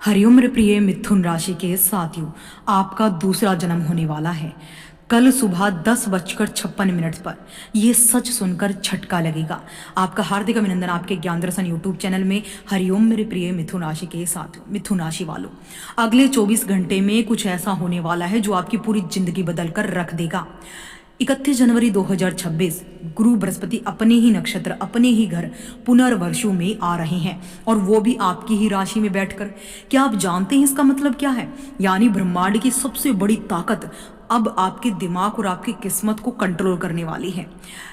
हरिओम मेरे प्रिय मिथुन राशि के साथियों, आपका दूसरा जन्म होने वाला है। कल सुबह 10:56 पर यह सच सुनकर झटका लगेगा। आपका हार्दिक अभिनंदन आपके ज्ञान दर्शन यूट्यूब चैनल में। हरिओम मेरे प्रिय मिथुन राशि के साथियों, मिथुन राशि वालों, अगले 24 घंटे में कुछ ऐसा होने वाला है जो आपकी पूरी जिंदगी बदल कर रख देगा। 31 जनवरी 2026 गुरु बृहस्पति अपने ही नक्षत्र, अपने ही घर पुनर्वसु में आ रहे हैं, और वो भी आपकी ही राशि में बैठकर। क्या आप जानते हैं इसका मतलब क्या है? यानी ब्रह्मांड की सबसे बड़ी ताकत अब आपके दिमाग और आपकी किस्मत को कंट्रोल करने वाली है।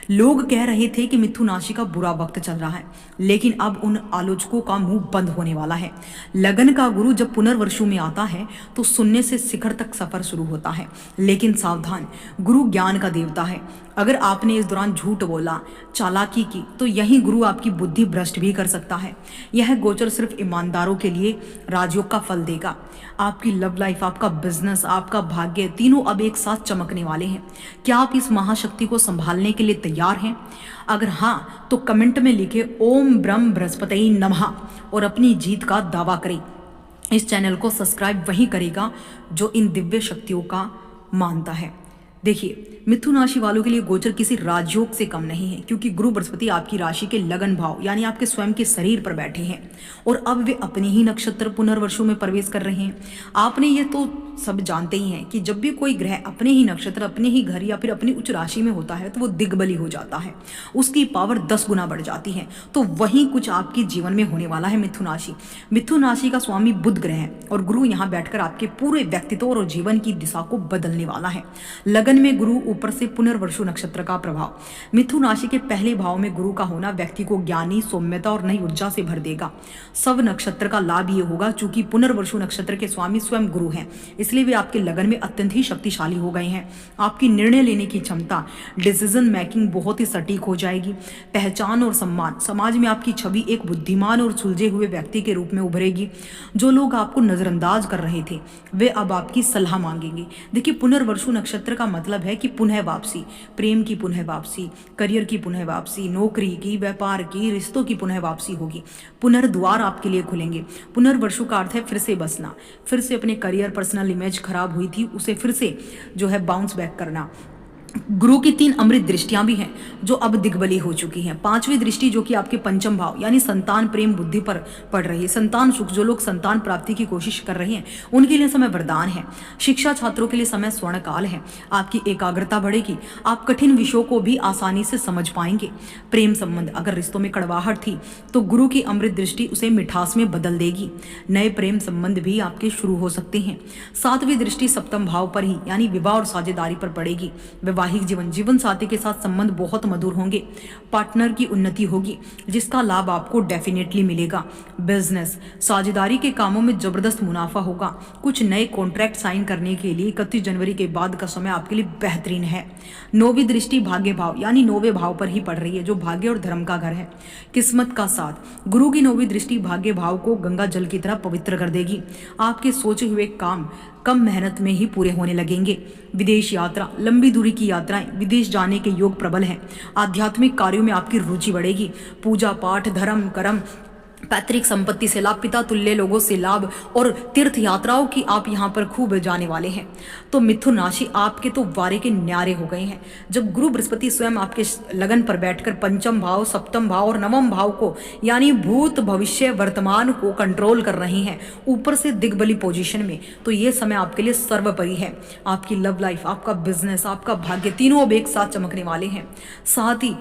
लोग कह रहे थे कि मिथुन राशि का बुरा वक्त चल रहा है, लेकिन अब उन आलोचकों का मुंह बंद होने वाला है। लगन का गुरु जब पुनर्वसु में आता है तो शून्य से शिखर तक सफर शुरू होता है। लेकिन सावधान, गुरु ज्ञान का देवता है। अगर आपने इस दौरान झूठ बोला, चालाकी की, तो यही गुरु आपकी बुद्धि भ्रष्ट भी कर सकता है। यह गोचर सिर्फ ईमानदारों के लिए राजयोग का फल देगा। आपकी लव लाइफ, आपका बिजनेस, आपका भाग्य, तीनों अब एक साथ चमकने वाले हैं। क्या आप इस महाशक्ति को संभालने के लिए तैयार हैं? अगर हाँ, तो कमेंट में लिखे ओम ब्रह्म बृहस्पति नमः और अपनी जीत का दावा करें। इस चैनल को सब्सक्राइब वही करेगा जो इन दिव्य शक्तियों का मानता है। देखिए, मिथुन राशि वालों के लिए गोचर किसी राजयोग से कम नहीं है, क्योंकि गुरु बृहस्पति आपकी राशि के लगन भाव यानी आपके स्वयं के शरीर पर बैठे हैं और अब वे अपने ही नक्षत्र पुनर्वसु में प्रवेश कर रहे हैं। आपने ये तो सब जानते ही हैं कि जब भी कोई ग्रह अपने ही नक्षत्र, अपने ही घर या फिर अपनी उच्च राशि में होता है तो वो दिग्बली हो जाता है, उसकी पावर 10 गुना बढ़ जाती है। तो वही कुछ आपके जीवन में होने वाला है। मिथुन राशि का स्वामी बुध ग्रह है और गुरु यहाँ बैठकर आपके पूरे व्यक्तित्व और जीवन की दिशा को बदलने वाला है। लगन में गुरु, ऊपर से पुनर्वसु नक्षत्र का प्रभाव। मिथुन राशि के पहले भाव में गुरु का होना व्यक्ति को ज्ञानी, सौम्यता और नई ऊर्जा से भर देगा। सब नक्षत्र का लाभ ये होगा, चूंकि पुनर्वसु नक्षत्र के स्वामी स्वयं गुरु हैं, इसलिए वे आपके लगन में अत्यंत ही शक्तिशाली हो गए हैं। आपकी निर्णय लेने की क्षमता, डिसीजन मेकिंग बहुत ही सटीक हो जाएगी। पहचान और सम्मान, समाज में आपकी छवि एक बुद्धिमान और सुलझे हुए व्यक्ति के रूप में उभरेगी। जो लोग आपको नजरअंदाज कर रहे थे वे अब आपकी सलाह मांगेंगे। देखिए, पुनर्वसु नक्षत्र का मतलब है कि पुनः वापसी, प्रेम की पुनः वापसी, करियर की पुनः वापसी, नौकरी की, व्यापार की, रिश्तों की पुनः वापसी होगी। पुनर्द्वार आपके लिए खुलेंगे। पुनर्वसु का अर्थ है फिर से बसना, फिर से अपने करियर, पर्सनल इमेज खराब हुई थी उसे फिर से जो है बाउंस बैक करना। गुरु की 3 अमृत दृष्टियां भी हैं जो अब दिग्बली हो चुकी हैं। 5वीं दृष्टि जो कि आपके पंचम भाव यानी संतान, प्रेम, बुद्धि पर पड़ रही है। संतान सुख, जो लोग संतान प्राप्ति की कोशिश कर रहे हैं उनके लिए समय वरदान है। शिक्षा छात्रों के लिए समय स्वर्ण काल है। आपकी एकाग्रता बढ़ेगी, आप कठिन विषयों को भी आसानी से समझ पाएंगे। प्रेम संबंध, अगर रिश्तों में कड़वाहट थी तो गुरु की अमृत दृष्टि उसे मिठास में बदल देगी। नए प्रेम संबंध भी आपके शुरू हो सकते हैं। 7वीं दृष्टि सप्तम भाव पर ही यानी विवाह और साझेदारी पर पड़ेगी। वैवाहिक जीवन साथी के साथ संबंध बहुत मधुर होंगे। पार्टनर की उन्नति होगी जिसका लाभ आपको डेफिनेटली मिलेगा। बिजनेस, साझेदारी के कामों में जबरदस्त मुनाफा होगा। कुछ नए कॉन्ट्रैक्ट साइन करने के लिए 31 जनवरी के बाद का समय आपके लिए बेहतरीन है। 9वीं दृष्टि भाग्य भाव यानी 9वें भाव पर ही पड़ रही है, जो भाग्य और धर्म का घर है। किस्मत का साथ, गुरु की 9वीं दृष्टि भाग्य भाव को गंगा जल की तरह पवित्र कर देगी। आपके सोचे हुए काम कम मेहनत में ही पूरे होने लगेंगे। विदेश यात्रा, लंबी दूरी की यात्राएं, विदेश जाने के योग प्रबल हैं। आध्यात्मिक कार्यों में आपकी रुचि बढ़ेगी। पूजा पाठ, धर्म कर्म, पैतृक संपत्ति से लाभ, पिता तुल्य लोगों से लाभ और तीर्थ यात्राओं की आप यहाँ पर खूब जाने वाले हैं। तो मिथुन राशि आपके तो वारे के न्यारे हो गए हैं। जब गुरु बृहस्पति स्वयं आपके लगन पर बैठकर पंचम भाव, सप्तम भाव और नवम भाव को यानी भूत, भविष्य, वर्तमान को कंट्रोल कर रहे हैं, ऊपर से दिग्बली पोजीशन में, तो ये समय आपके लिए सर्वोपरि है। आपकी लव लाइफ, आपका बिजनेस, आपका भाग्य, तीनों अब एक साथ चमकने वाले हैं। साथ ही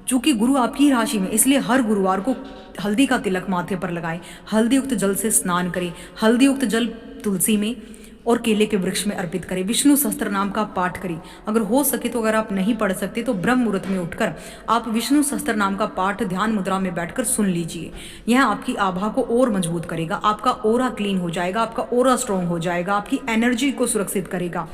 चूंकि गुरु आपकी राशि में, इसलिए हर गुरुवार को हल्दी का तिलक माथे पर लगाएं, हल्दी युक्त जल से स्नान करें, हल्दी युक्त जल तुलसी में और केले के वृक्ष में अर्पित करें। विष्णु सहस्त्र नाम का पाठ करें। अगर हो सके तो, अगर आप नहीं पढ़ सकते तो ब्रह्म मुहूर्त में उठकर आप विष्णु सहस्त्र नाम का पाठ ध्यान मुद्रा में बैठकर सुन लीजिए। यह आपकी आभा को और मजबूत करेगा, आपका ओरा क्लीन हो जाएगा, आपका ओरा स्ट्रांग हो जाएगा, आपकी एनर्जी को सुरक्षित करेगा।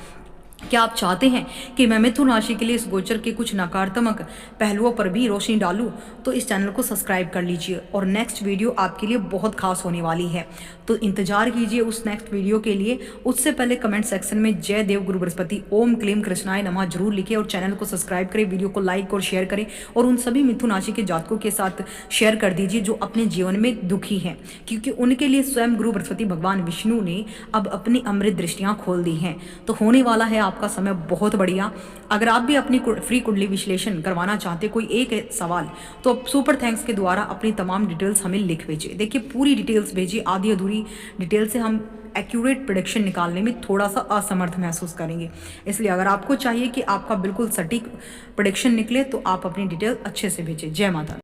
क्या आप चाहते हैं कि मैं मिथुन राशि के लिए इस गोचर के कुछ नकारात्मक पहलुओं पर भी रोशनी डालूं? तो इस चैनल को सब्सक्राइब कर लीजिए और नेक्स्ट वीडियो आपके लिए बहुत खास होने वाली है। तो इंतजार कीजिए उस नेक्स्ट वीडियो के लिए। उससे पहले कमेंट सेक्शन में जय देव गुरु बृहस्पति ओम क्लीम कृष्णाय नमः जरूर लिखें और चैनल को सब्सक्राइब करें, वीडियो को लाइक और शेयर करें और उन सभी मिथुन राशि के जातकों के साथ शेयर कर दीजिए जो अपने जीवन में दुखी हैं, क्योंकि उनके लिए स्वयं गुरु बृहस्पति भगवान विष्णु ने अब अपनी अमृत दृष्टियां खोल दी हैं। तो होने वाला है आपका समय बहुत बढ़िया। अगर आप भी अपनी फ्री कुंडली विश्लेषण करवाना चाहते कोई एक सवाल, तो आप सुपर थैंक्स के द्वारा अपनी तमाम डिटेल्स हमें लिख भेजिए। देखिए पूरी डिटेल्स भेजिए, आधी अधूरी डिटेल से हम एक्यूरेट प्रेडिक्शन निकालने में थोड़ा सा असमर्थ महसूस करेंगे। इसलिए अगर आपको चाहिए कि आपका बिल्कुल सटीक प्रेडिक्शन निकले तो आप अपनी डिटेल अच्छे से भेजिए। जय माता।